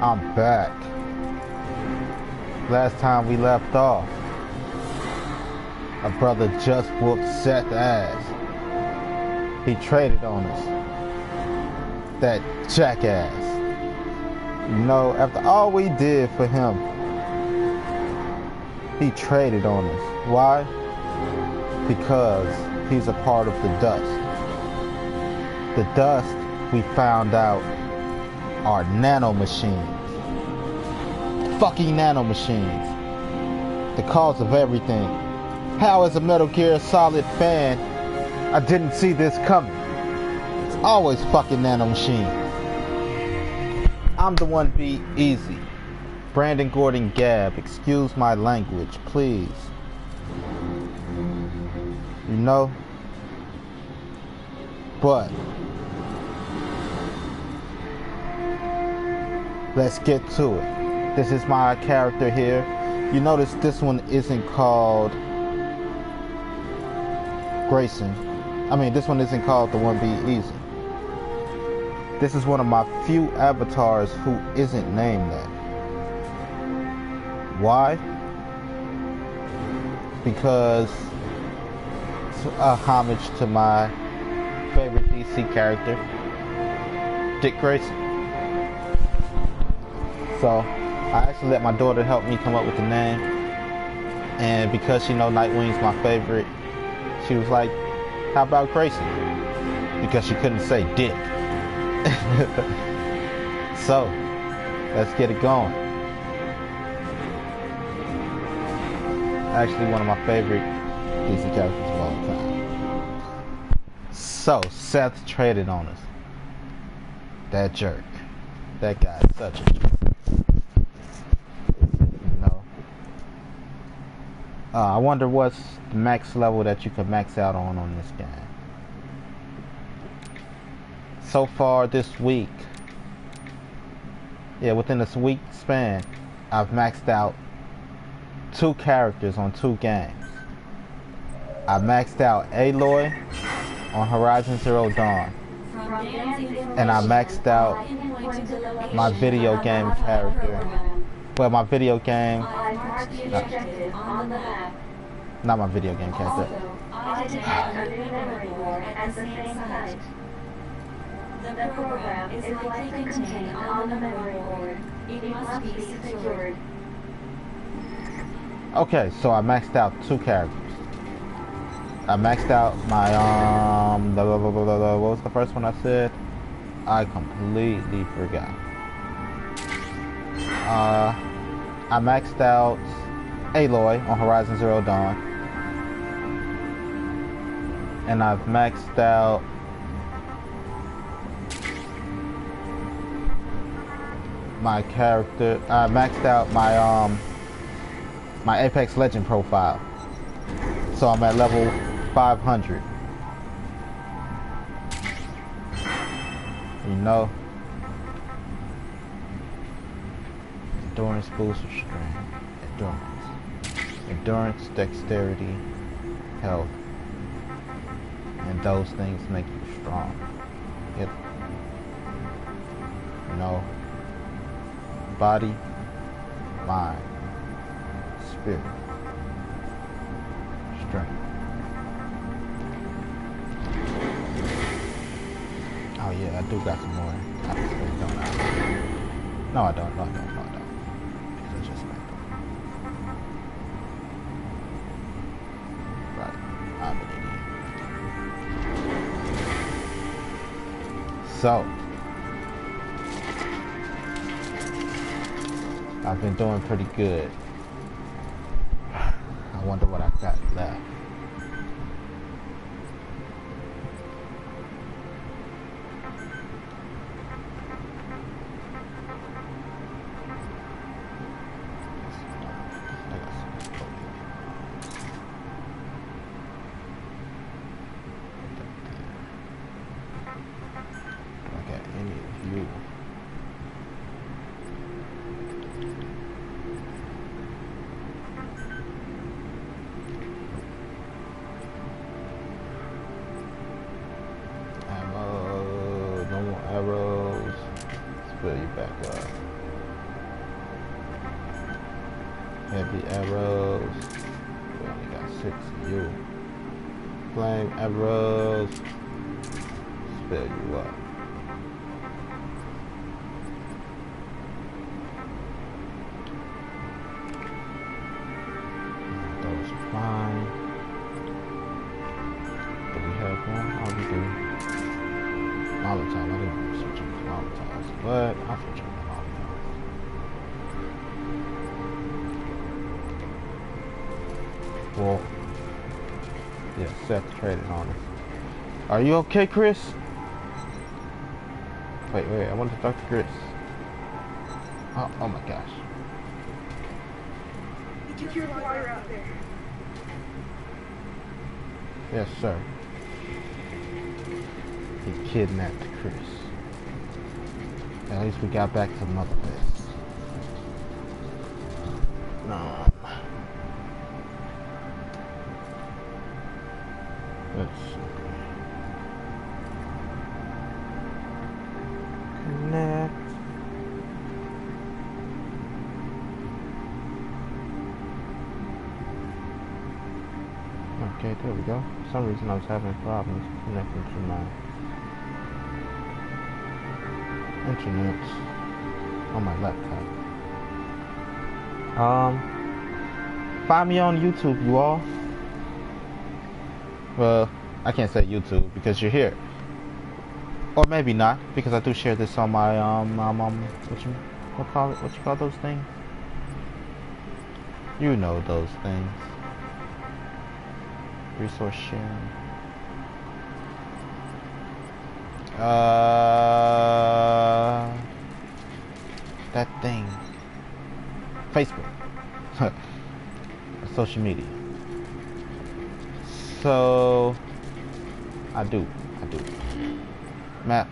I'm back. Last time we left off, a brother just whooped Seth's ass. He traded on us. That jackass. You know, after all we did for him, he traded on us. Why? Because he's a part of the dust. The dust, we found out, are nanomachines. Fucking nanomachines. The cause of everything. How, as a Metal Gear Solid fan, I didn't see this coming. It's always fucking nanomachines. I'm Da1beazy. Brandon Gordon Gabb. Excuse my language, please. You know? But let's get to it. This is my character here. You notice this one isn't called Grayson. This one isn't called Da1beazy. This is one of my few avatars who isn't named that. Why? Because it's a homage to my favorite DC character, Dick Grayson. So I actually let my daughter help me come up with the name, and because she know Nightwing's my favorite, she was like, how about Grayson? Because she couldn't say Dick. So let's get it going. Actually one of my favorite DC characters of all time. So Seth traded on us. That jerk. That guy is such a jerk. I wonder what's the max level that you can max out on this game. So far this week, within this week span, I've maxed out 2 characters on 2 games. I maxed out Aloy on Horizon Zero Dawn, and I maxed out my video game character. Well, my video game, not my video game character. The program is likely contained on the memory board. It must be secured. Okay, so I maxed out 2 characters. I maxed out my what was the first one I said? I completely forgot. I maxed out Aloy on Horizon Zero Dawn, and I've maxed out my character. I maxed out my my Apex Legend profile, so I'm at level 500. You know. Endurance booster strength, endurance, dexterity, health, and those things make you strong. Yep. You know, body, mind, spirit, strength. Oh yeah, I do got some more. I can spend, don't I? No, I don't. No, I don't. Because I just spent them. Right. I'm an idiot. So, I've been doing pretty good. I wonder what I got left. Arrows, fill you back up. Heavy arrows. We only got 6 of you. Flame arrows. Spill you up. Those are fine. Do we have one? Oh, we do. Molotov. I didn't want to switch up to Molotovs, but I'll switch up to Molotovs. Well, yeah, Seth traded on us. Are you okay, Chris? Wait, I want to talk to Chris. Oh my gosh. Get your water out there. Yes, sir. He kidnapped Chris. At least we got back to Mother Base. No. Let's see. Connect. Okay, there we go. For some reason I was having problems connecting to my internet on my laptop. Find me on YouTube, you all. Well, I can't say YouTube because you're here. Or maybe not, because I do share this on my what you call those things? You know those things. Resource sharing. That thing. Facebook. Social media. So I do. Map.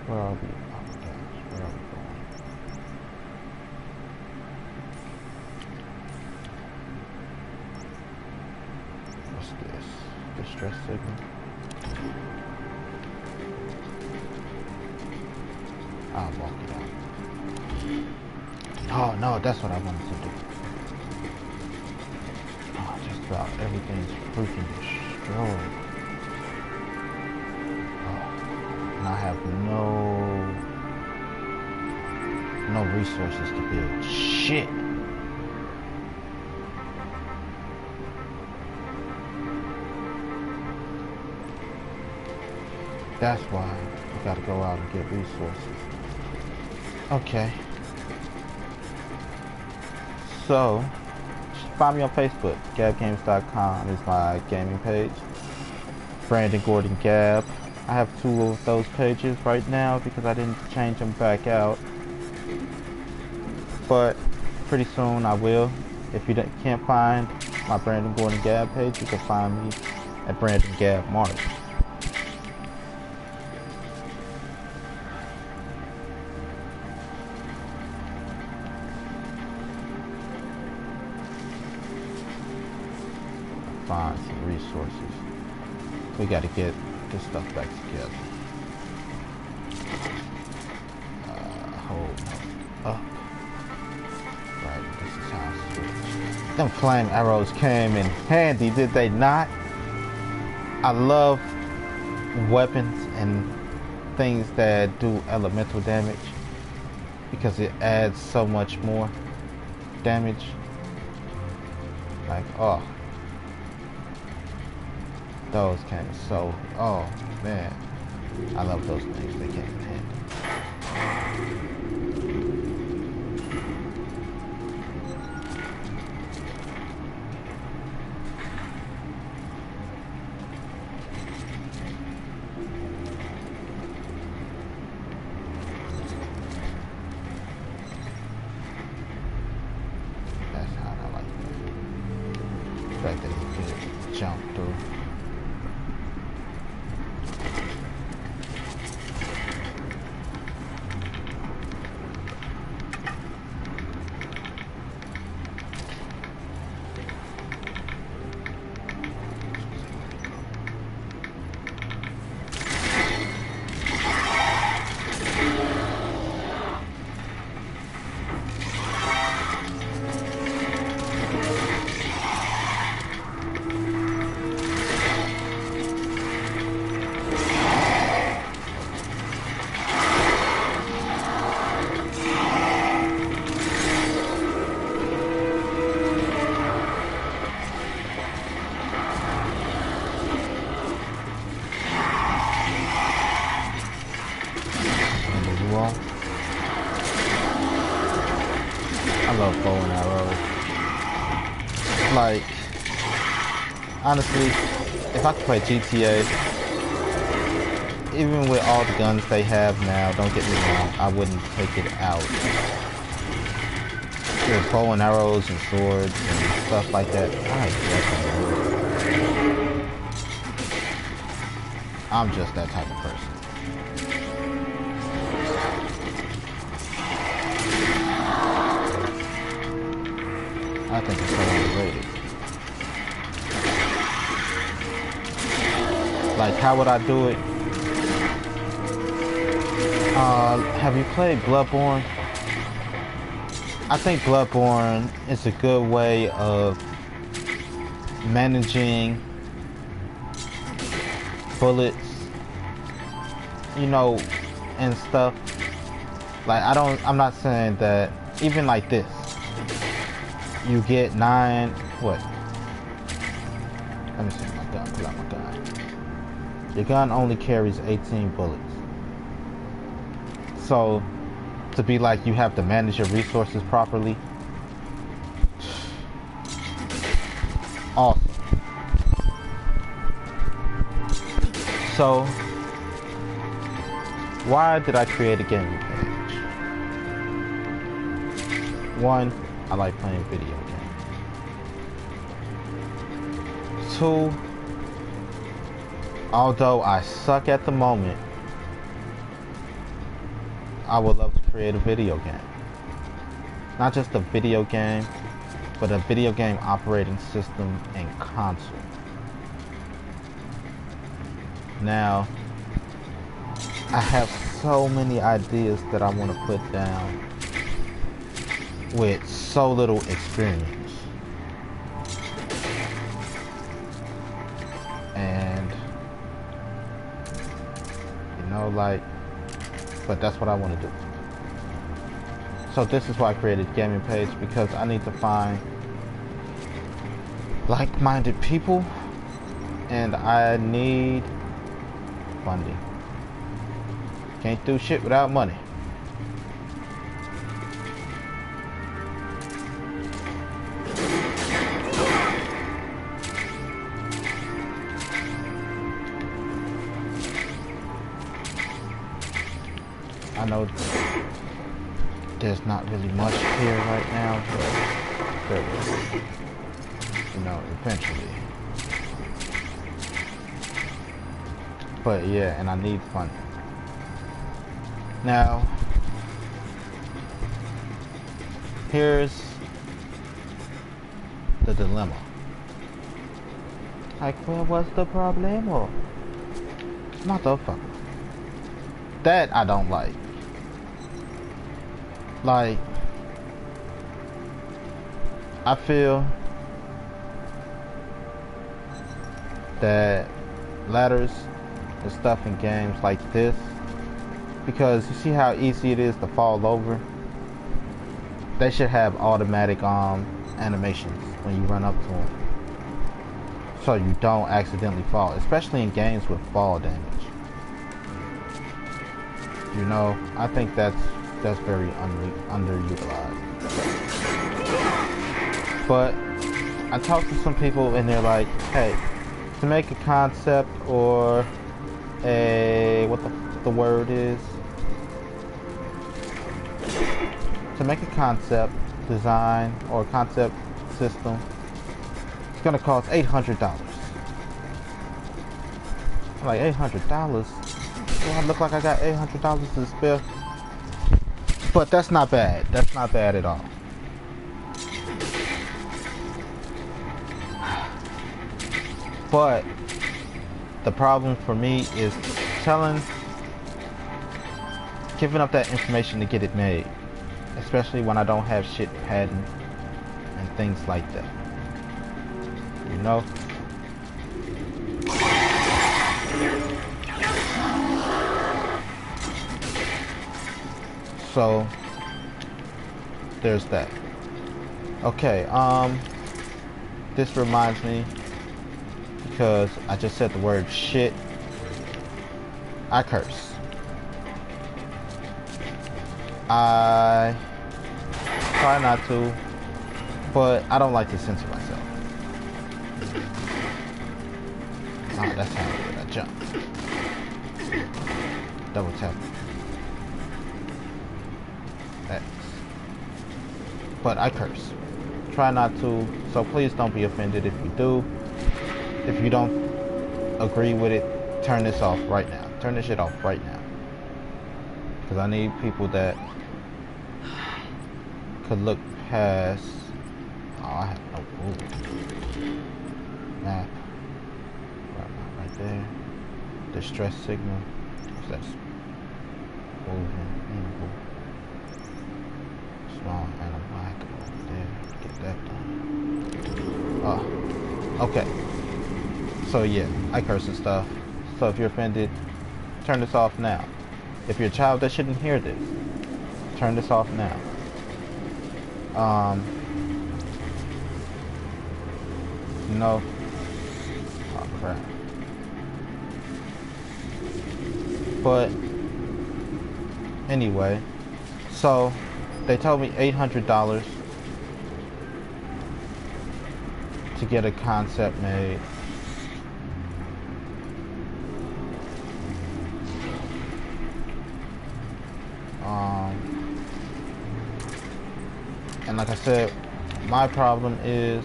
Where are we? Oh my gosh, where are we going? What's this? Distress signal. I'll walk it out. Oh no, that's what I wanted to do. Oh, just about everything's freaking destroyed. And I have no resources to build shit. That's why we gotta go out and get resources. Okay. So, find me on Facebook. GabbGames.com is my gaming page. Brandon Gordon Gabb. I have 2 of those pages right now because I didn't change them back out. But pretty soon I will. If you can't find my Brandon Gordon Gabb page, you can find me at Brandon Gabb Mark. Find some resources. We gotta get this stuff back together. Hold up. Right, this is how I switch. Them flame arrows came in handy, did they not? I love weapons and things that do elemental damage because it adds so much more damage. Like, oh. Those came so, oh man, I love those things, they came in handy. That's how I like it. The fact that you could jump through. I love bow and arrows. Like, honestly, if I could play GTA, even with all the guns they have now, don't get me wrong, I wouldn't take it out. With bow and arrows and swords and stuff like that, I definitely would. I'm just that type of person. I think it's so underrated. Like, how would I do it? Have you played Bloodborne? I think Bloodborne is a good way of managing bullets, you know, and stuff. Like, I'm not saying that, even like this, you get 9, what? Let me see my gun, pull out my gun. Your gun only carries 18 bullets. So, to be like you have to manage your resources properly. Awesome. So, why did I create a gaming page? One, I like playing video games. Two, although I suck at the moment, I would love to create a video game. Not just a video game, but a video game operating system and console. Now, I have so many ideas that I want to put down with so little experience. And, you know, like, but that's what I want to do. So this is why I created a gaming page, because I need to find like-minded people, and I need funding. Can't do shit without money. I know there's not really much here right now, but there will, you know, eventually. But yeah, and I need funding. Now, here's the dilemma. Like, well, what's the problemo? Motherfucker. That I don't like. Like, I feel that ladders and stuff in games like this, because you see how easy it is to fall over, they should have automatic animations when you run up to them, so you don't accidentally fall, especially in games with fall damage. You know, I think that's very underutilized. But I talked to some people and they're like, hey, to make a concept or a, what the word is, to make a concept design or concept system, it's gonna cost $800. I'm like, $800? Do I look like I got $800 to spare? But that's not bad. That's not bad at all. But the problem for me is giving up that information to get it made, especially when I don't have shit patent and things like that. You know? So there's that. Okay, this reminds me, because I just said the word shit, I curse. I Try not to, but I don't like to censor myself. Ah, that's how I did. I jumped. Double tap. X. But I curse. Try not to, so please don't be offended if you do. If you don't agree with it, turn this off right now. Turn this shit off right now. Because I need people that could look past. Oh, I have no clue. Map. Right there. Distress signal. That's moving. Small animal. I have to go over there to get that done. Oh, okay. So yeah, I curse and stuff. So if you're offended, turn this off now. If you're a child that shouldn't hear this, turn this off now. No. Oh crap. But anyway, so they told me $800 to get a concept made. And like I said, my problem is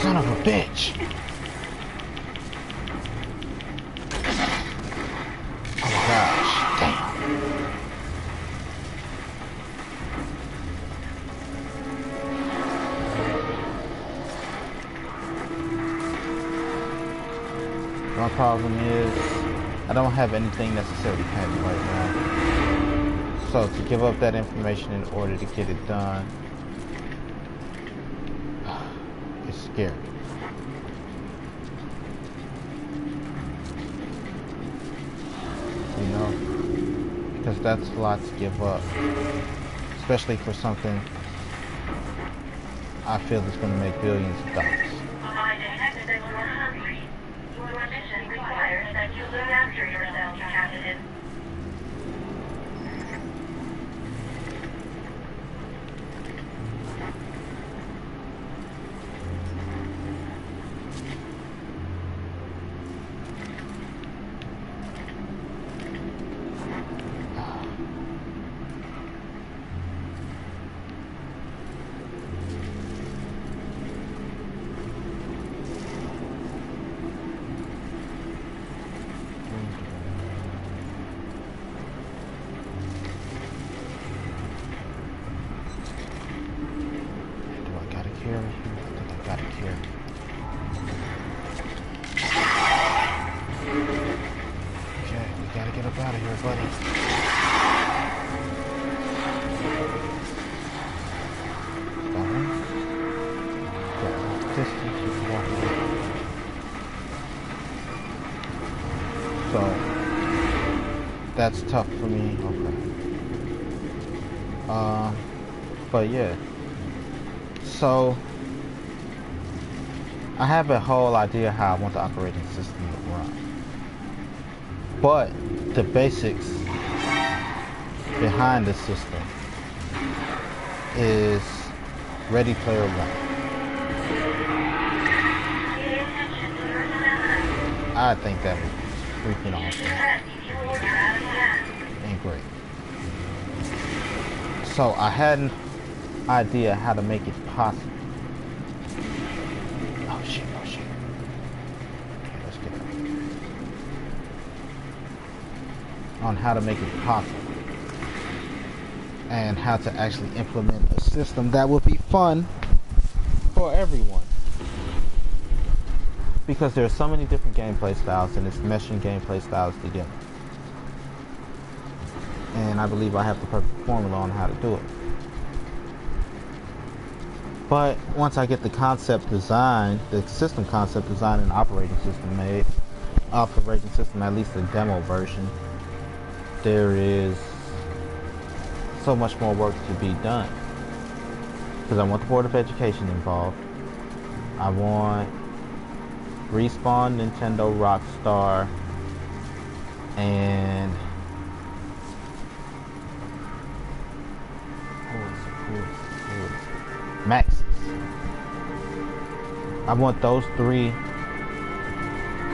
son of a bitch. Oh my gosh, damn. My problem is I don't have anything necessarily heavy right now. So to give up that information in order to get it done, it's scary. You know? Because that's a lot to give up. Especially for something I feel is going to make billions of dollars. Requires that you look after yourself, Captain. So that's tough for me. Okay. But yeah. So I have a whole idea how I want the operating system to run. But the basics behind the system is Ready Player One. I think that would be freaking awesome and great. So I had an idea how to make it possible. Oh shit, oh shit. Okay, let's get it. On how to make it possible. And how to actually implement a system that would be fun for everyone. Because there are so many different gameplay styles and it's meshing gameplay styles together. And I believe I have the perfect formula on how to do it. But once I get the concept design, the system concept design and operating system made, operating system, at least the demo version, there is so much more work to be done. Because I want the Board of Education involved. I want Respawn, Nintendo, Rockstar, and who is it? Maxis. I want those three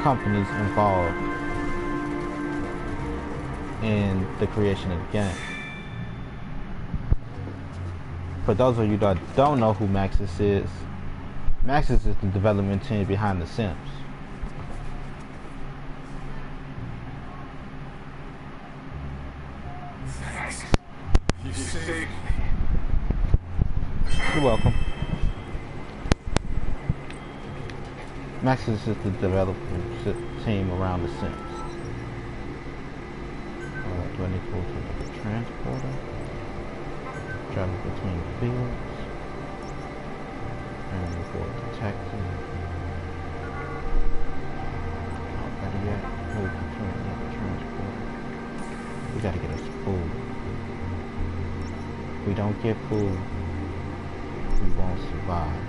companies involved in the creation of the game. For those of you that don't know who Maxis is the development team behind The Sims. You're welcome. Maxis is the development team around The Sims. Do I need to go to the transporter? Travel between fields. And report the taxi. Better yet, move between the transporter. We gotta get us food. If we don't get food, we won't survive.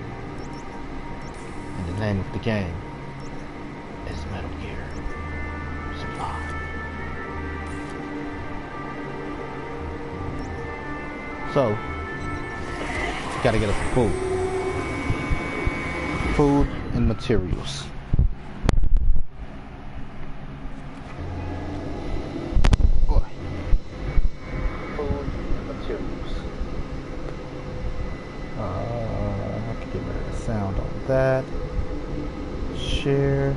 And the name of the game is Metal Gear Survive. So, we gotta get us food. Food and materials. Boy. Food and materials. I have to get rid of the sound on that. Share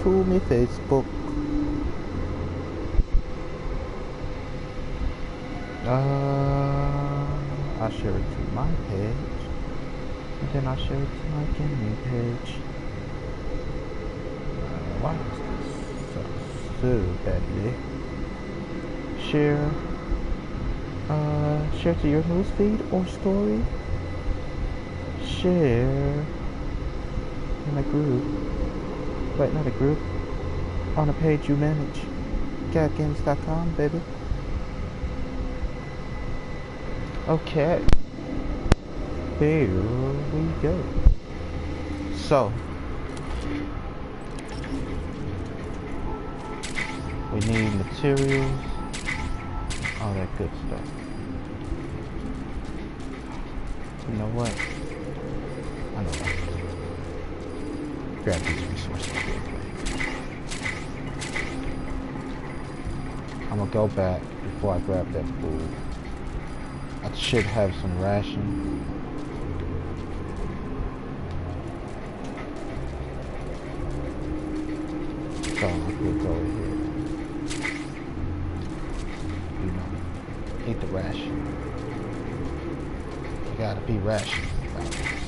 to me Facebook. I'll share it to my page, and then I'll share it to my gaming page. Why is this so badly? Share to your newsfeed or story. Share in a group. Wait, not a group. On a page you manage. GabbGames.com, baby. Okay. Here we go. So, we need materials, all that good stuff. You know what? I know what. Grab these resources real quick. I'm gonna go back before I grab that food. I should have some ration. So we'll go ahead. You know, eat the ration. You gotta be rational about this.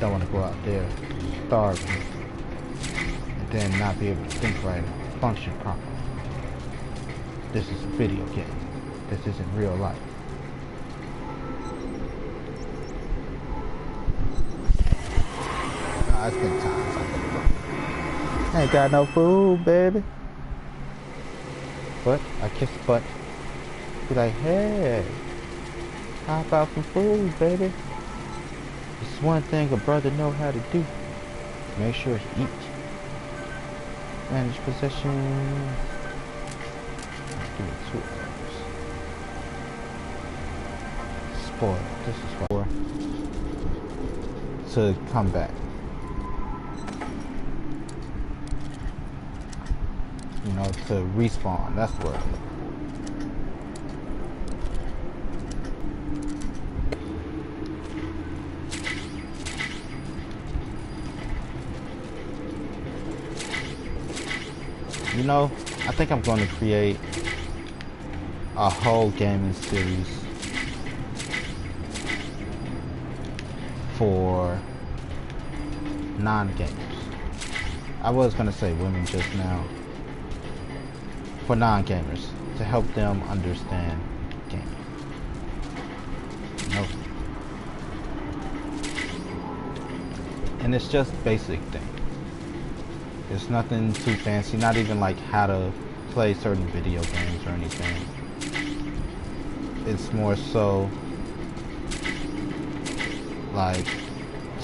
Don't want to go out there starving and then not be able to think right and function properly. This is a video game. This isn't real life. It's been times I ain't got no food, baby. But I kiss the butt. Be like, hey, how about some food, baby? It's one thing a brother know how to do. Make sure he eat. Manage possession. Give it 2 hours. Spoil. This is for to come back. You know, to respawn. That's the word. You know, I think I'm going to create a whole gaming series for non-gamers. I was going to say women just now. For non-gamers, to help them understand gaming. Nope. And it's just basic things. It's nothing too fancy, not even like how to play certain video games or anything. It's more so like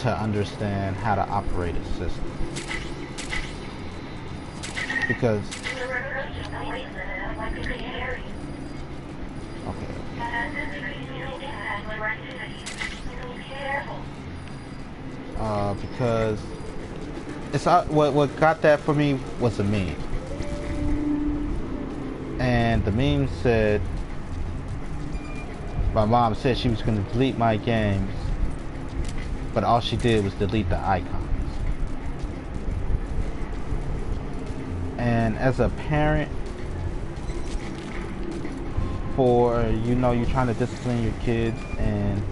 to understand how to operate a system. Because because it's what got that for me was a meme, and the meme said my mom said she was going to delete my games, but all she did was delete the icons. And as a parent, for you're trying to discipline your kids and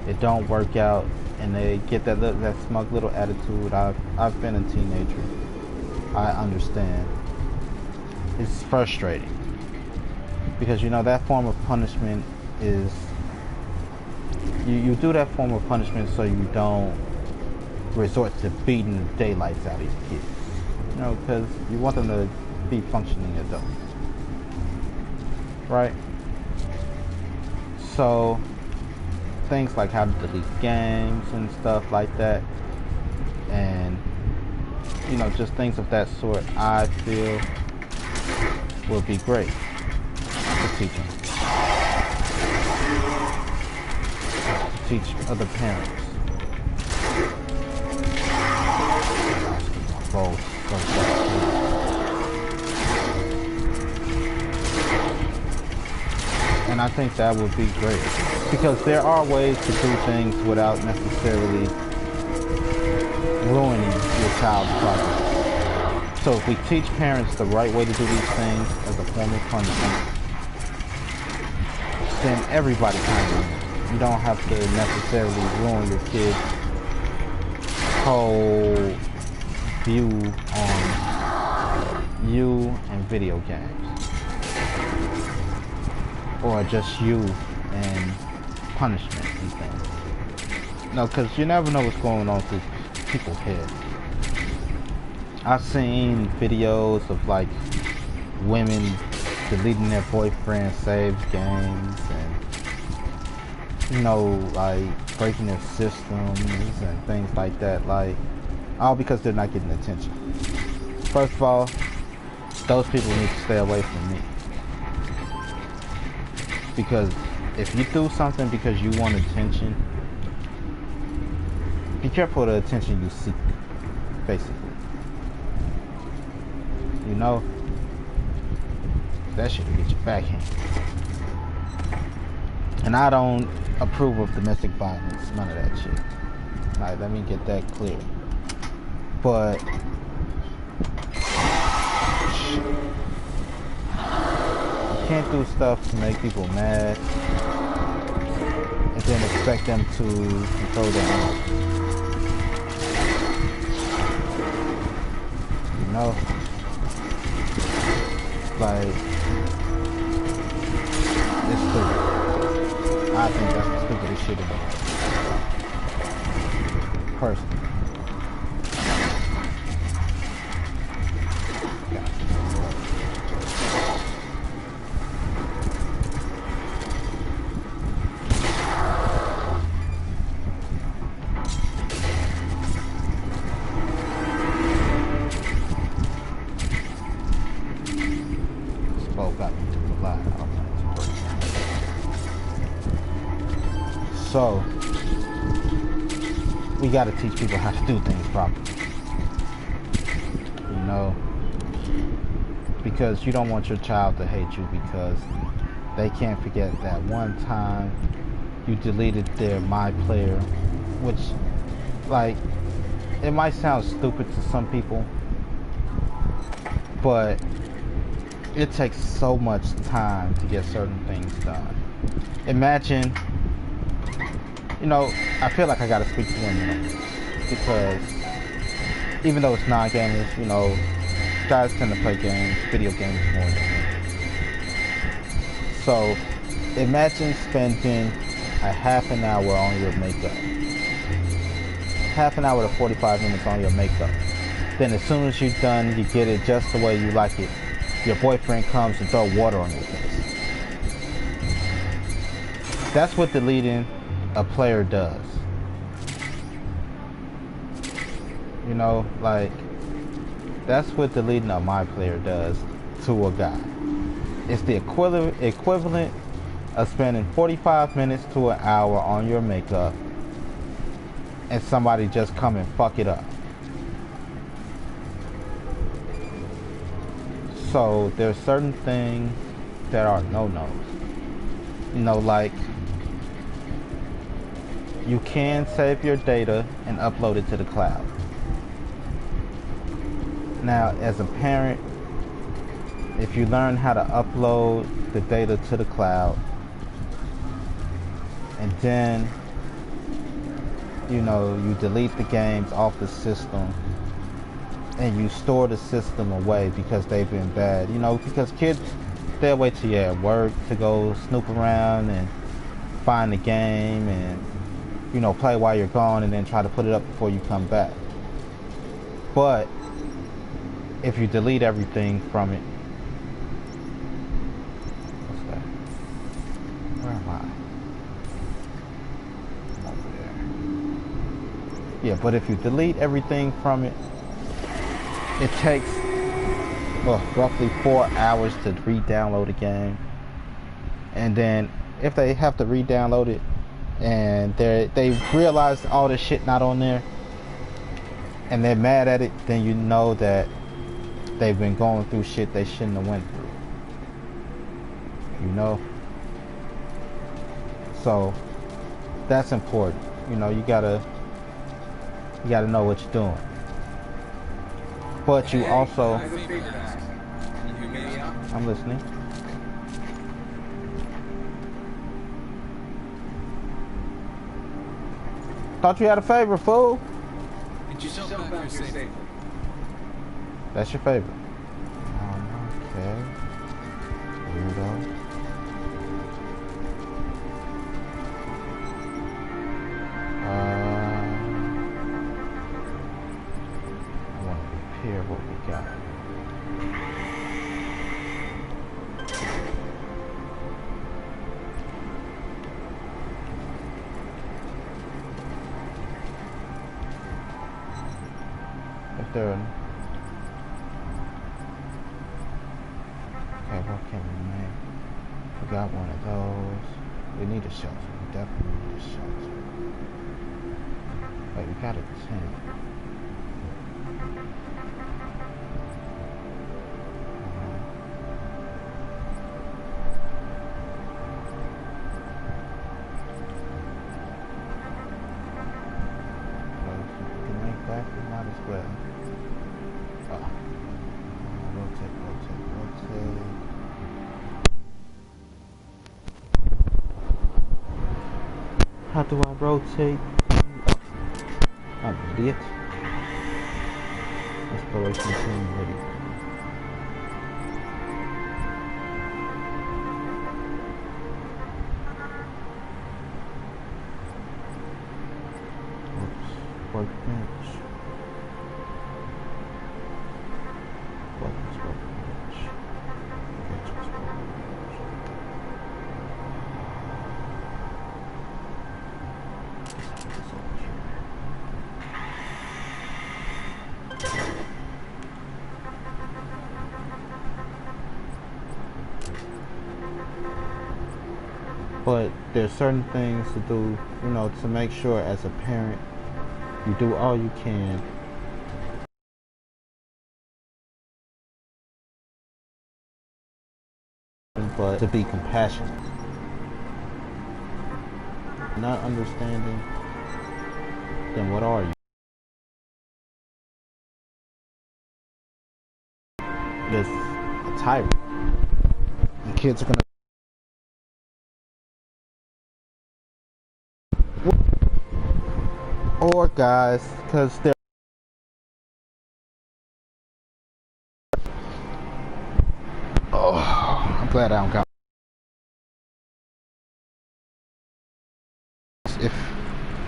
it don't work out, and they get that smug little attitude. I've been a teenager. I understand. It's frustrating because that form of punishment is you do that form of punishment so you don't resort to beating the daylights out of your kids. Because you want them to be functioning adults, right? So things like how to delete games and stuff like that, and just things of that sort, I feel will be great to teach them, to teach other parents. And I think that would be great, because there are ways to do things without necessarily ruining your child's progress. So if we teach parents the right way to do these things as a form of punishment, then everybody kind of wins. You don't have to necessarily ruin your kid's whole view on you and video games, or just you and punishment and things. No, because you never know what's going on through people's heads. I've seen videos of like women deleting their boyfriend's saved games, and like breaking their systems and things like that, like all because they're not getting attention. First of all, those people need to stay away from me. Because if you do something because you want attention, be careful of the attention you seek, basically. That shit will get your backhand. And I don't approve of domestic violence, none of that shit. Like, let me get that clear. But you can't do stuff to make people mad and then expect them to control their own. Like, it's stupid. I think that's the stupidest shit in the world. Personally. So, we gotta teach people how to do things properly. Because you don't want your child to hate you because they can't forget that one time you deleted their My Player, which, like, it might sound stupid to some people, but it takes so much time to get certain things done. Imagine, I feel like I gotta speak to women on this, because even though it's non-gamers, guys tend to play video games more than women. So imagine spending a half an hour on your makeup. Half an hour to 45 minutes on your makeup. Then as soon as you're done, you get it just the way you like it, your boyfriend comes and throws water on your face. That's what deleting a player does. You know, like, that's what deleting a my player does to a guy. It's the equivalent of spending 45 minutes to an hour on your makeup and somebody just come and fuck it up. So there's certain things that are no-nos. You know, like, you can save your data and upload it to the cloud. Now, as a parent, if you learn how to upload the data to the cloud, and then, you know, you delete the games off the system, and you store the system away because they've been bad. You know, because kids, they'll wait till you're at work to go snoop around and find the game and, you know, play while you're gone and then try to put it up before you come back. But if you delete everything from it, what's that? Where am I? I'm over there. Yeah, but if you delete everything from it, it takes roughly 4 hours to re-download a game. And then if they have to re-download it and they realize all this shit not on there and they're mad at it, then you know that they've been going through shit they shouldn't have went through. You know? So that's important. You know, you gotta know what you're doing. But you also, I'm listening. Thought you had a favorite, fool. Get yourself back here safe. That's your favorite. Okay. Weirdo. I want to repair what we got. If there are... Okay, what can we make? We got one of those. We need a shelter. We definitely need a shelter. Wait, we got a tent. Well, if we can make that, we might as well. Rotate. How do I rotate? I'm an idiot. Exploration team ready. Oops. Workbench. Workbench. But there's certain things to do, you know, to make sure as a parent you do all you can but to be compassionate. Not understanding, then what are you? Just a tyrant. The kids are gonna or guys, because they're I'm glad I don't got if